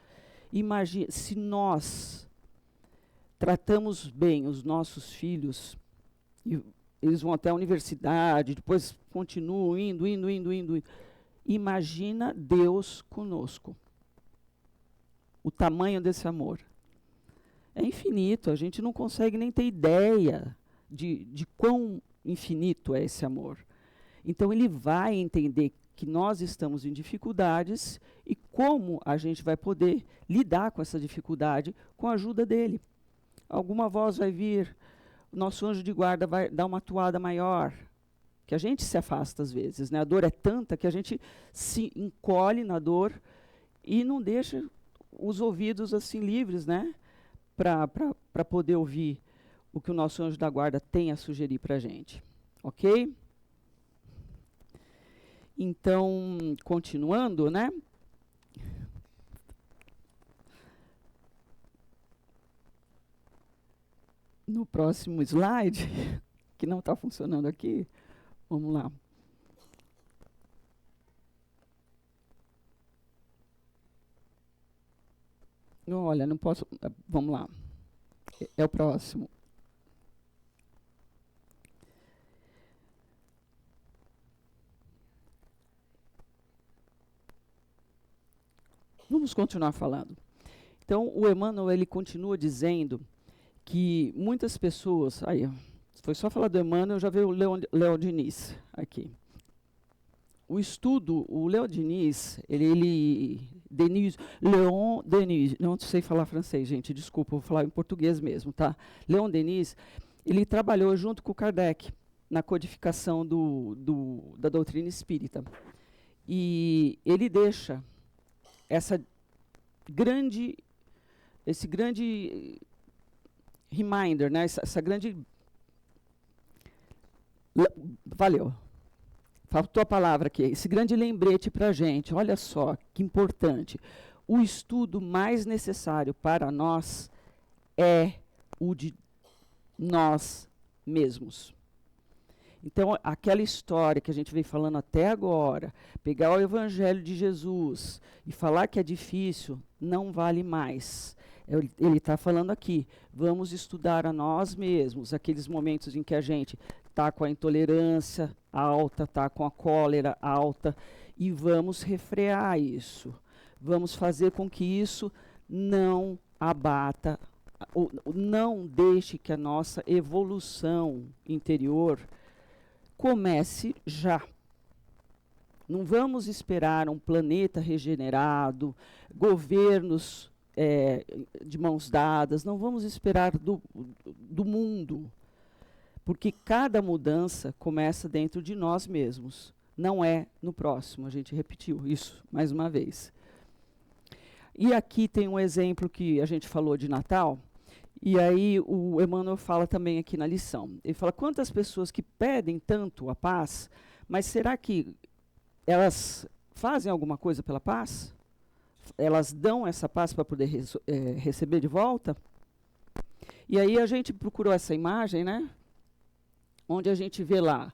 A: Imagine, se nós tratamos bem os nossos filhos, e eles vão até a universidade, depois continuam indo. Imagina Deus conosco. O tamanho desse amor. É infinito, a gente não consegue nem ter ideia de quão infinito é esse amor. Então ele vai entender que nós estamos em dificuldades e como a gente vai poder lidar com essa dificuldade com a ajuda dele. Alguma voz vai vir, o nosso anjo de guarda vai dar uma atuada maior, que a gente se afasta às vezes, né? A dor é tanta que a gente se encolhe na dor e não deixa os ouvidos assim livres, né? Para poder ouvir o que o nosso anjo da guarda tem a sugerir para a gente. Ok? Então, continuando, né? No próximo slide, que não está funcionando aqui, vamos lá. Olha, não posso. Vamos lá. É o próximo. Vamos continuar falando. Então, o Emmanuel ele continua dizendo que muitas pessoas... Aí, foi só falar do Emmanuel, já veio o Léon Diniz aqui. O estudo, o Léon Diniz, Léon Denis, não sei falar francês, gente, desculpa, vou falar em português mesmo, tá? Léon Denis, ele trabalhou junto com Kardec na codificação da doutrina espírita. E ele deixa esse grande reminder, né? essa grande... Valeu. Faltou a palavra aqui. Esse grande lembrete para a gente. Olha só, que importante. O estudo mais necessário para nós é o de nós mesmos. Então, aquela história que a gente vem falando até agora, pegar o Evangelho de Jesus e falar que é difícil, não vale mais. Ele está falando aqui, vamos estudar a nós mesmos, aqueles momentos em que a gente está com a intolerância alta, está com a cólera alta, e vamos refrear isso. Vamos fazer com que isso não abata, ou não deixe que a nossa evolução interior comece já. Não vamos esperar um planeta regenerado, governos de mãos dadas, não vamos esperar do mundo, porque cada mudança começa dentro de nós mesmos, não é no próximo. A gente repetiu isso mais uma vez. E aqui tem um exemplo que a gente falou de Natal, e aí o Emmanuel fala também aqui na lição. Ele fala, quantas pessoas que pedem tanto a paz, mas será que elas fazem alguma coisa pela paz? Elas dão essa paz para poder receber de volta? E aí a gente procurou essa imagem, né? Onde a gente vê lá,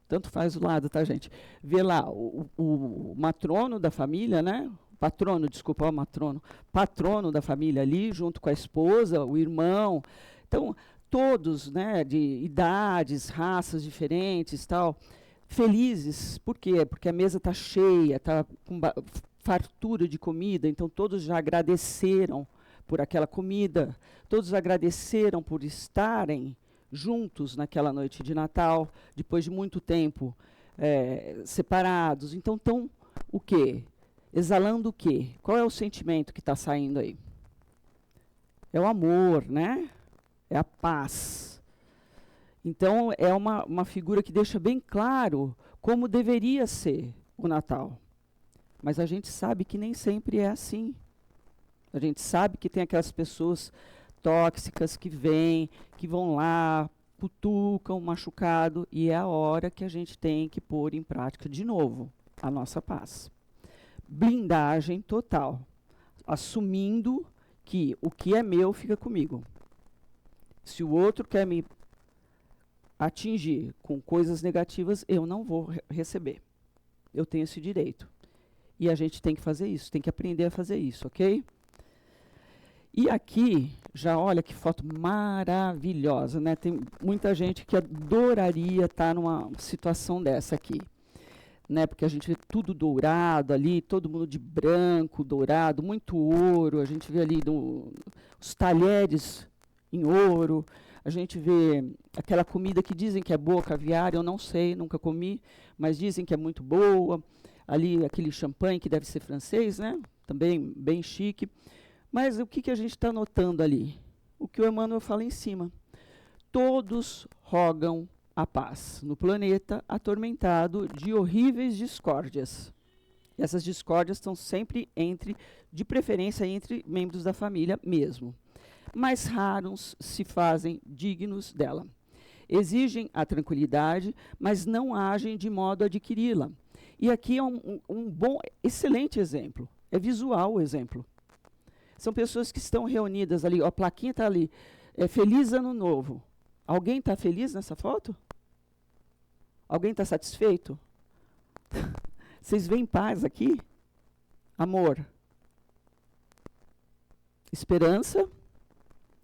A: tanto faz o lado, tá, gente? Vê lá o matrono da família, né? Patrono da família ali, junto com a esposa, o irmão. Então, todos, né, de idades, raças diferentes, tal, felizes. Por quê? Porque a mesa está cheia, está com fartura de comida, então todos já agradeceram por aquela comida, todos agradeceram por estarem juntos naquela noite de Natal, depois de muito tempo separados. Então, estão o quê? Exalando o quê? Qual é o sentimento que está saindo aí? É o amor, né? É a paz. Então, é uma figura que deixa bem claro como deveria ser o Natal. Mas a gente sabe que nem sempre é assim. A gente sabe que tem aquelas pessoas tóxicas que vêm, que vão lá, cutucam, machucado, e é a hora que a gente tem que pôr em prática de novo a nossa paz. Blindagem total, assumindo que o que é meu fica comigo. Se o outro quer me atingir com coisas negativas, eu não vou receber. Eu tenho esse direito. E a gente tem que fazer isso, tem que aprender a fazer isso, ok? E aqui, já olha que foto maravilhosa, né? Tem muita gente que adoraria estar numa situação dessa aqui, né? Porque a gente vê tudo dourado ali, todo mundo de branco, dourado, muito ouro. A gente vê ali os talheres em ouro. A gente vê aquela comida que dizem que é boa, caviar, eu não sei, nunca comi, mas dizem que é muito boa. Ali aquele champanhe que deve ser francês, né? Também bem chique. Mas o que a gente está notando ali? O que o Emmanuel fala em cima. Todos rogam a paz no planeta atormentado de horríveis discórdias. E essas discórdias estão sempre de preferência entre membros da família mesmo. Mas raros se fazem dignos dela. Exigem a tranquilidade, mas não agem de modo a adquiri-la. E aqui é um bom, excelente exemplo. É visual o exemplo. São pessoas que estão reunidas ali, a plaquinha está ali, Feliz Ano Novo. Alguém está feliz nessa foto? Alguém está satisfeito? Vocês veem paz aqui? Amor. Esperança.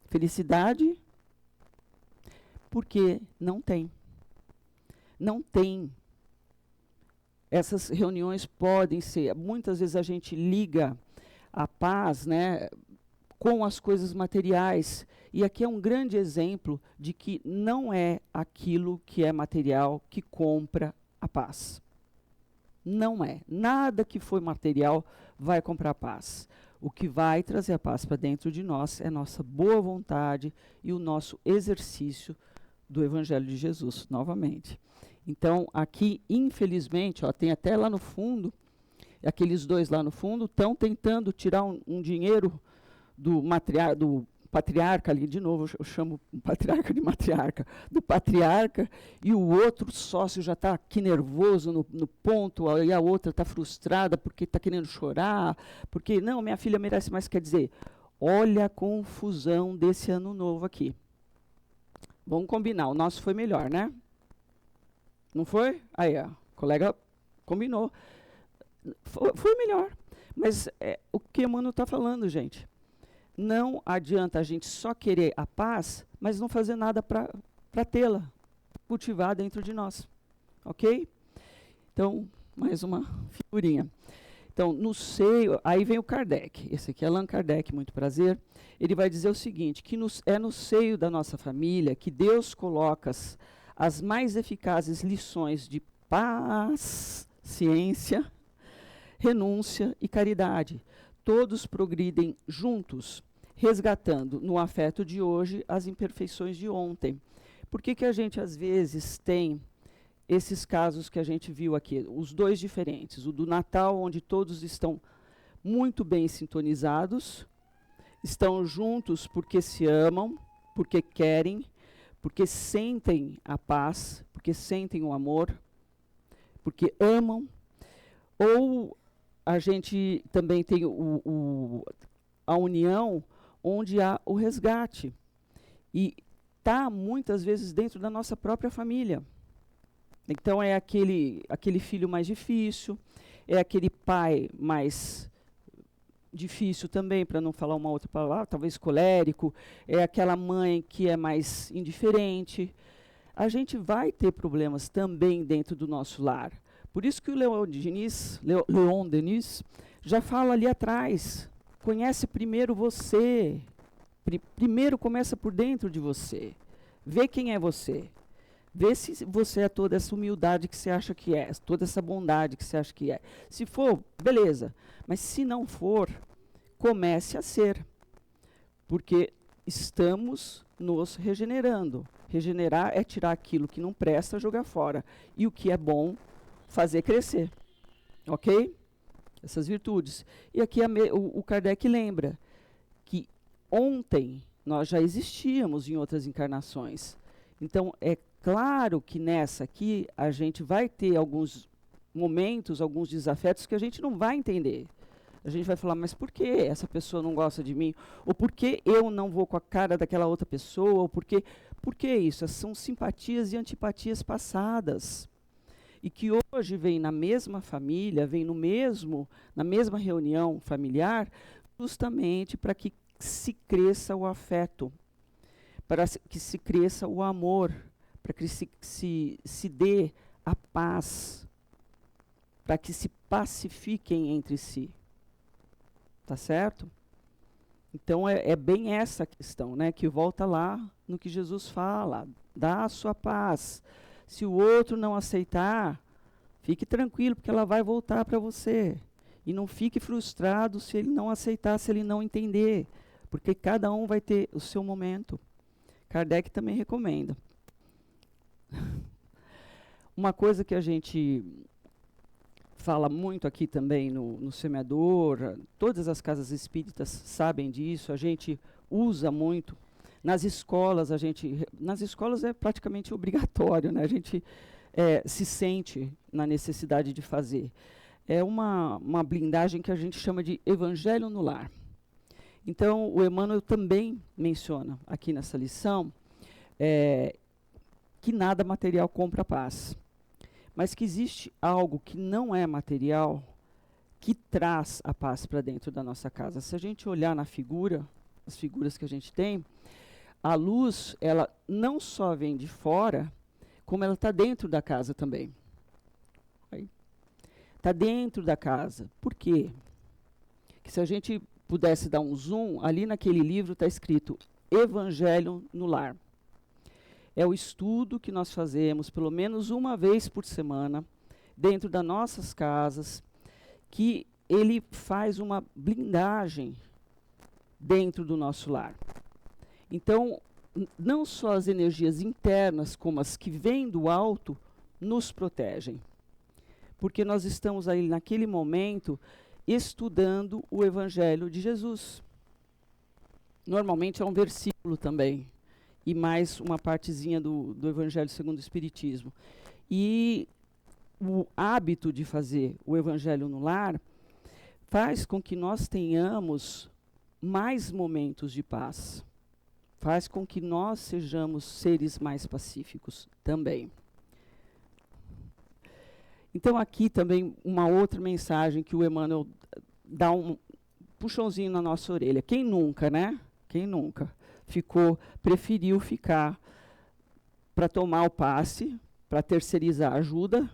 A: Felicidade. Porque não tem. Não tem. Essas reuniões podem ser, muitas vezes a gente liga a paz, né, com as coisas materiais. E aqui é um grande exemplo de que não é aquilo que é material que compra a paz. Não é. Nada que for material vai comprar a paz. O que vai trazer a paz para dentro de nós é a nossa boa vontade e o nosso exercício do Evangelho de Jesus, novamente. Então, aqui, infelizmente, ó, tem até lá no fundo, aqueles dois lá no fundo estão tentando tirar um dinheiro do patriarca ali, de novo, eu chamo o patriarca de matriarca, do patriarca, e o outro sócio já está aqui nervoso no ponto, e a outra está frustrada porque está querendo chorar, porque, não, minha filha merece mais. Quer dizer, olha a confusão desse ano novo aqui. Vamos combinar, o nosso foi melhor, né? Não foi? Aí, ó, o colega combinou. Foi melhor. Mas o que o Emmanuel está falando, gente? Não adianta a gente só querer a paz, mas não fazer nada para tê-la, cultivar dentro de nós. Ok? Então, mais uma figurinha. Então, no seio, aí vem o Kardec. Esse aqui é Allan Kardec, muito prazer. Ele vai dizer o seguinte, que é no seio da nossa família que Deus coloca as mais eficazes lições de paz, ciência, renúncia e caridade. Todos progridem juntos, resgatando no afeto de hoje as imperfeições de ontem. Por que a gente, às vezes, tem esses casos que a gente viu aqui, os dois diferentes? O do Natal, onde todos estão muito bem sintonizados, estão juntos porque se amam, porque querem, porque sentem a paz, porque sentem o amor, porque amam. Ou a gente também tem a união onde há o resgate. E está, muitas vezes, dentro da nossa própria família. Então, é aquele filho mais difícil, é aquele pai mais difícil também, para não falar uma outra palavra, talvez colérico, é aquela mãe que é mais indiferente. A gente vai ter problemas também dentro do nosso lar. Por isso que o Leon Denis já fala ali atrás, conhece primeiro você, primeiro começa por dentro de você, vê quem é você, vê se você é toda essa humildade que você acha que é, toda essa bondade que você acha que é. Se for, beleza, mas se não for, comece a ser, porque estamos nos regenerando. Regenerar é tirar aquilo que não presta, jogar fora. E o que é bom, fazer crescer. Ok? Essas virtudes. E aqui o Kardec lembra que ontem nós já existíamos em outras encarnações. Então, é claro que nessa aqui a gente vai ter alguns momentos, alguns desafetos que a gente não vai entender. A gente vai falar, mas por que essa pessoa não gosta de mim? Ou por que eu não vou com a cara daquela outra pessoa? Ou por que isso? São simpatias e antipatias passadas. E que hoje vem na mesma família, vem na mesma reunião familiar, justamente para que se cresça o afeto, para que se cresça o amor, para que se dê a paz, para que se pacifiquem entre si. Tá certo? Então é bem essa questão, né, que volta lá no que Jesus fala, dá a sua paz. Se o outro não aceitar, fique tranquilo, porque ela vai voltar para você. E não fique frustrado se ele não aceitar, se ele não entender, porque cada um vai ter o seu momento. Kardec também recomenda. Uma coisa que a gente fala muito aqui também no Semeador, todas as casas espíritas sabem disso, a gente usa muito. Nas escolas é praticamente obrigatório, né? A gente se sente na necessidade de fazer. É uma blindagem que a gente chama de Evangelho no Lar. Então, o Emmanuel também menciona aqui nessa lição que nada material compra paz, mas que existe algo que não é material que traz a paz para dentro da nossa casa. Se a gente olhar na figura, as figuras que a gente tem, a luz, ela não só vem de fora, como ela está dentro da casa também. Está dentro da casa. Por quê? Que se a gente pudesse dar um zoom, ali naquele livro está escrito Evangelho no Lar. É o estudo que nós fazemos pelo menos uma vez por semana, dentro das nossas casas, que ele faz uma blindagem dentro do nosso lar. Então, não só as energias internas, como as que vêm do alto, nos protegem. Porque nós estamos aí, naquele momento, estudando o Evangelho de Jesus. Normalmente é um versículo também, e mais uma partezinha do Evangelho segundo o Espiritismo. E o hábito de fazer o Evangelho no lar faz com que nós tenhamos mais momentos de paz. Faz com que nós sejamos seres mais pacíficos também. Então aqui também uma outra mensagem que o Emmanuel dá um puxãozinho na nossa orelha. Quem nunca, né? Quem nunca preferiu ficar para tomar o passe, para terceirizar a ajuda,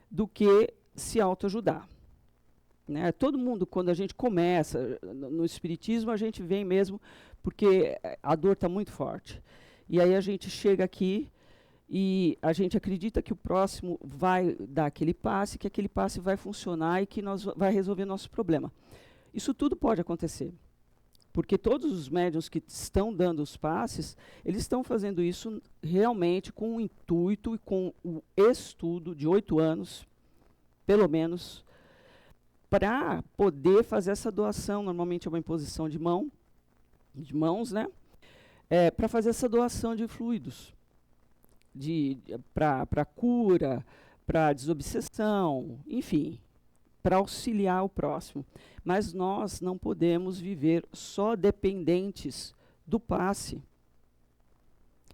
A: do que se autoajudar. Né? Todo mundo, quando a gente começa no Espiritismo, a gente vem mesmo porque a dor está muito forte. E aí a gente chega aqui e a gente acredita que o próximo vai dar aquele passe, que aquele passe vai funcionar e que vai resolver nosso problema. Isso tudo pode acontecer. Porque todos os médiuns que estão dando os passes, eles estão fazendo isso realmente com o intuito e com o estudo de 8 anos, pelo menos, para poder fazer essa doação. Normalmente é uma imposição de mãos, né? Para fazer essa doação de fluidos, para cura, para desobsessão, enfim, para auxiliar o próximo. Mas nós não podemos viver só dependentes do passe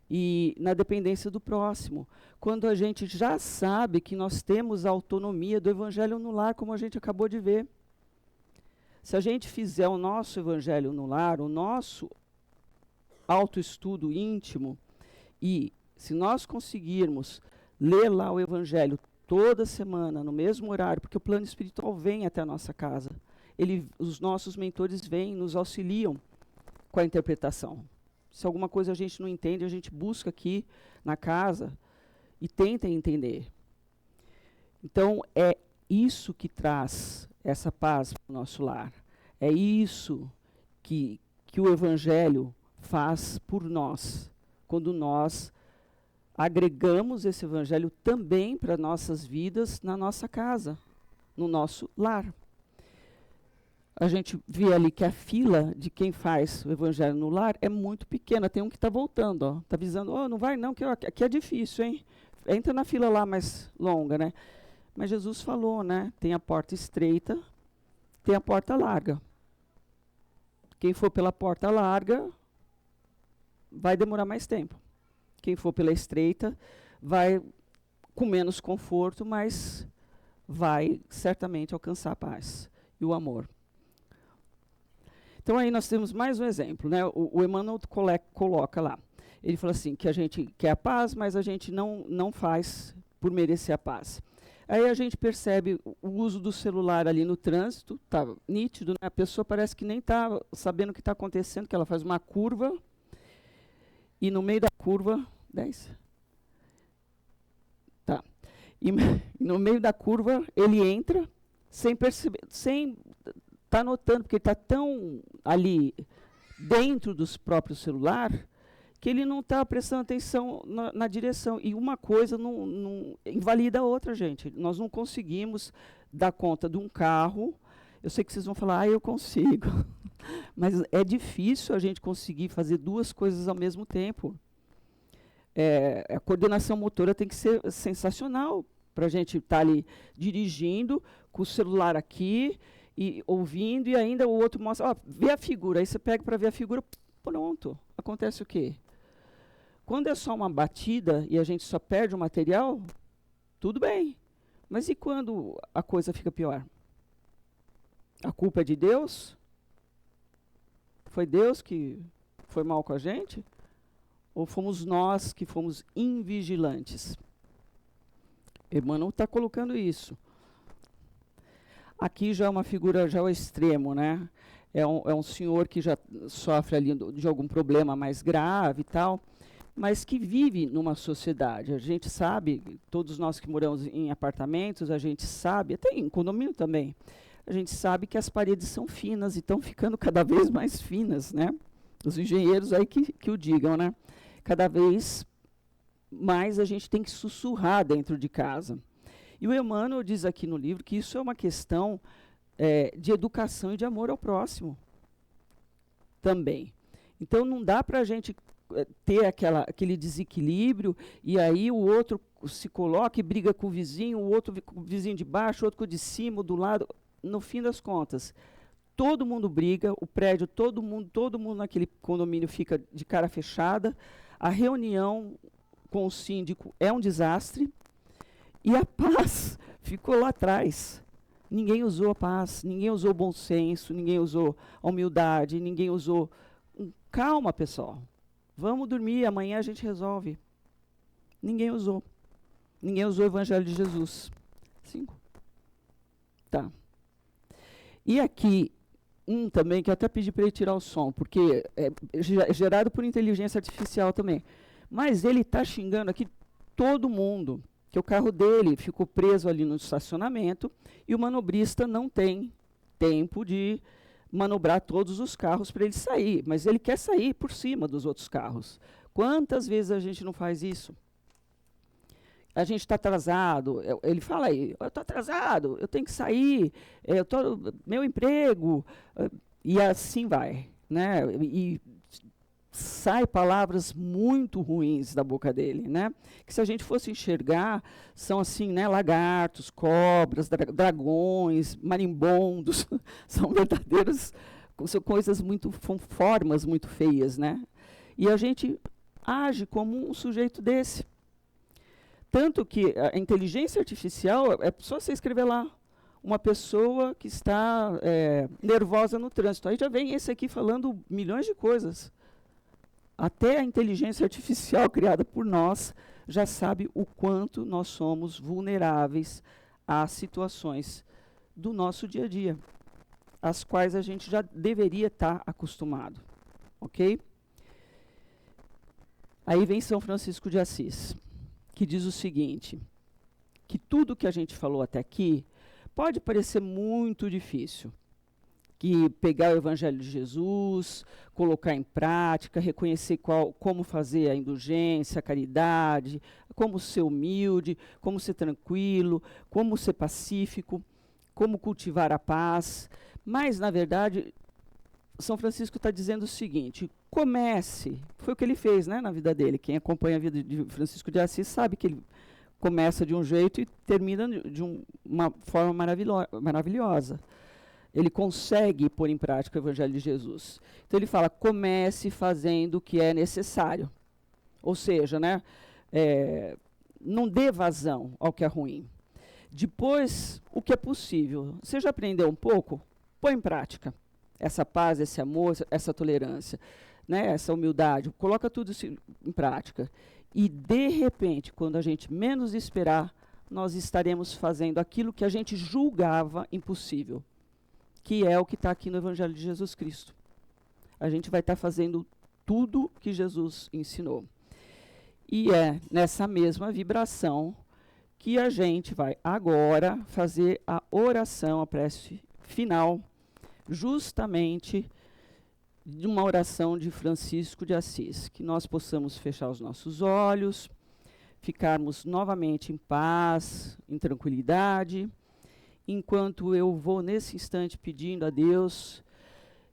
A: e na dependência do próximo, quando a gente já sabe que nós temos a autonomia do Evangelho no lar, como a gente acabou de ver. Se a gente fizer o nosso Evangelho no lar, o nosso autoestudo íntimo, e se nós conseguirmos ler lá o Evangelho toda semana, no mesmo horário, porque o plano espiritual vem até a nossa casa, os nossos mentores vêm, nos auxiliam com a interpretação. Se alguma coisa a gente não entende, a gente busca aqui na casa e tenta entender. Então, é isso que traz essa paz para o nosso lar. É isso que o Evangelho faz por nós, quando nós agregamos esse evangelho também para nossas vidas, na nossa casa, no nosso lar. A gente vê ali que a fila de quem faz o evangelho no lar é muito pequena. Tem um que está voltando, ó, está avisando, não vai não, que aqui é difícil, hein? Entra na fila lá mais longa, né? Mas Jesus falou, né? Tem a porta estreita, tem a porta larga. Quem for pela porta larga vai demorar mais tempo. Quem for pela estreita vai com menos conforto, mas vai certamente alcançar a paz e o amor. Então aí nós temos mais um exemplo, né? O Emmanuel coloca lá. Ele fala assim, que a gente quer a paz, mas a gente não faz por merecer a paz. Aí a gente percebe o uso do celular ali no trânsito, tá nítido, né? A pessoa parece que nem está sabendo o que está acontecendo, que ela faz uma curva, e no meio da curva, 10? Tá. E no meio da curva, ele entra, sem perceber, sem estar notando, porque ele está tão ali dentro dos próprios celular, que ele não está prestando atenção na direção. E uma coisa não invalida a outra, gente. Nós não conseguimos dar conta de um carro. Eu sei que vocês vão falar, eu consigo. Mas é difícil a gente conseguir fazer duas coisas ao mesmo tempo. A coordenação motora tem que ser sensacional para a gente estar ali dirigindo, com o celular aqui, e ouvindo, e ainda o outro mostra, vê a figura. Aí você pega para ver a figura, pronto. Acontece o quê? Quando é só uma batida e a gente só perde o material, tudo bem. Mas e quando a coisa fica pior? A culpa é de Deus? Foi Deus que foi mal com a gente? Ou fomos nós que fomos invigilantes? Emmanuel está colocando isso. Aqui já é uma figura já ao extremo, né? É um senhor que já sofre ali de algum problema mais grave e tal, mas que vive numa sociedade. A gente sabe, todos nós que moramos em apartamentos, a gente sabe, até em condomínio também, a gente sabe que as paredes são finas e estão ficando cada vez mais finas, né? Os engenheiros aí que o digam, né? Cada vez mais a gente tem que sussurrar dentro de casa. E o Emmanuel diz aqui no livro que isso é uma questão de educação e de amor ao próximo também. Então não dá para a gente ter aquele desequilíbrio e aí o outro se coloca e briga com o vizinho, o outro com o vizinho de baixo, o outro com o de cima, do lado. No fim das contas, todo mundo briga, o prédio, todo mundo naquele condomínio fica de cara fechada, a reunião com o síndico é um desastre e a paz ficou lá atrás. Ninguém usou a paz, ninguém usou o bom senso, ninguém usou a humildade, ninguém usou... Calma, pessoal. Vamos dormir, amanhã a gente resolve. Ninguém usou. Ninguém usou o Evangelho de Jesus. 5. Tá. E aqui, também, que eu até pedi para ele tirar o som, porque é gerado por inteligência artificial também. Mas ele está xingando aqui todo mundo, que o carro dele ficou preso ali no estacionamento e o manobrista não tem tempo de manobrar todos os carros para ele sair, mas ele quer sair por cima dos outros carros. Quantas vezes a gente não faz isso? A gente está atrasado, ele fala aí, eu estou atrasado, eu tenho que sair, meu emprego, e assim vai, né? E sai palavras muito ruins da boca dele, né? Que se a gente fosse enxergar, são assim, né? Lagartos, cobras, dragões, marimbondos, são verdadeiras, são coisas formas muito feias, né? E a gente age como um sujeito desse. Tanto que a inteligência artificial, é só você escrever lá, uma pessoa que está nervosa no trânsito. Aí já vem esse aqui falando milhões de coisas. Até a inteligência artificial criada por nós já sabe o quanto nós somos vulneráveis às situações do nosso dia a dia, às quais a gente já deveria estar acostumado, ok? Aí vem São Francisco de Assis, que diz o seguinte, que tudo que a gente falou até aqui pode parecer muito difícil, que pegar o Evangelho de Jesus, colocar em prática, reconhecer como fazer a indulgência, a caridade, como ser humilde, como ser tranquilo, como ser pacífico, como cultivar a paz. Mas, na verdade, São Francisco está dizendo o seguinte: comece. Foi o que ele fez, né, na vida dele. Quem acompanha a vida de Francisco de Assis sabe que ele começa de um jeito e termina de uma forma maravilhosa. Ele consegue pôr em prática o Evangelho de Jesus. Então ele fala: comece fazendo o que é necessário. Ou seja, né, não dê vazão ao que é ruim. Depois, o que é possível. Você já aprendeu um pouco? Põe em prática. Essa paz, esse amor, essa tolerância, né, essa humildade. Coloca tudo isso em prática. E, de repente, quando a gente menos esperar, nós estaremos fazendo aquilo que a gente julgava impossível, que é o que está aqui no Evangelho de Jesus Cristo. A gente vai estar fazendo tudo que Jesus ensinou. E é nessa mesma vibração que a gente vai agora fazer a oração, a prece final, justamente de uma oração de Francisco de Assis. Que nós possamos fechar os nossos olhos, ficarmos novamente em paz, em tranquilidade, enquanto eu vou nesse instante pedindo a Deus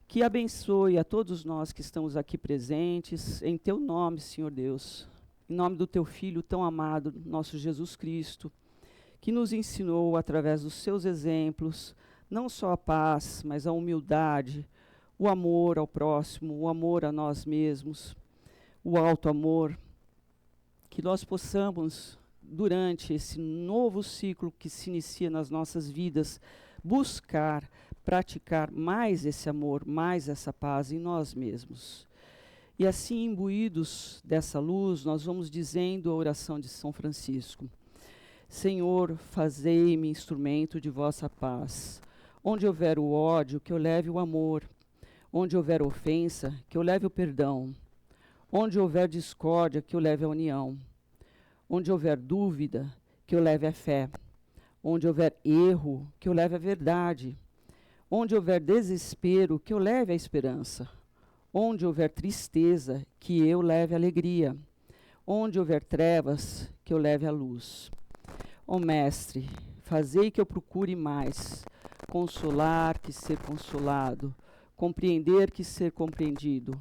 A: que abençoe a todos nós que estamos aqui presentes, em teu nome, Senhor Deus, em nome do teu Filho tão amado, nosso Jesus Cristo, que nos ensinou através dos seus exemplos, não só a paz, mas a humildade, o amor ao próximo, o amor a nós mesmos, o alto amor, que nós possamos, durante esse novo ciclo que se inicia nas nossas vidas, buscar, praticar mais esse amor, mais essa paz em nós mesmos. E assim, imbuídos dessa luz, nós vamos dizendo a oração de São Francisco: Senhor, fazei-me instrumento de vossa paz. Onde houver o ódio, que eu leve o amor. Onde houver ofensa, que eu leve o perdão. Onde houver discórdia, que eu leve a união. Onde houver dúvida, que eu leve a fé. Onde houver erro, que eu leve a verdade. Onde houver desespero, que eu leve a esperança. Onde houver tristeza, que eu leve a alegria. Onde houver trevas, que eu leve a luz. Ó Mestre, fazei que eu procure mais consolar que ser consolado, compreender que ser compreendido,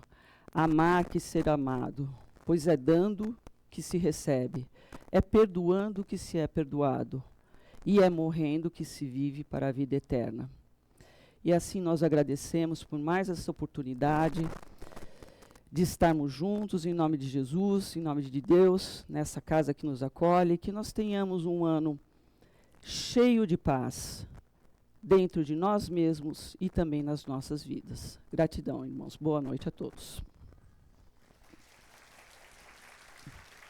A: amar que ser amado, pois é dando que se recebe, é perdoando que se é perdoado, e é morrendo que se vive para a vida eterna. E assim nós agradecemos por mais essa oportunidade de estarmos juntos em nome de Jesus, em nome de Deus, nessa casa que nos acolhe, que nós tenhamos um ano cheio de paz dentro de nós mesmos e também nas nossas vidas. Gratidão, irmãos. Boa noite a todos.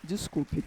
A: Desculpe.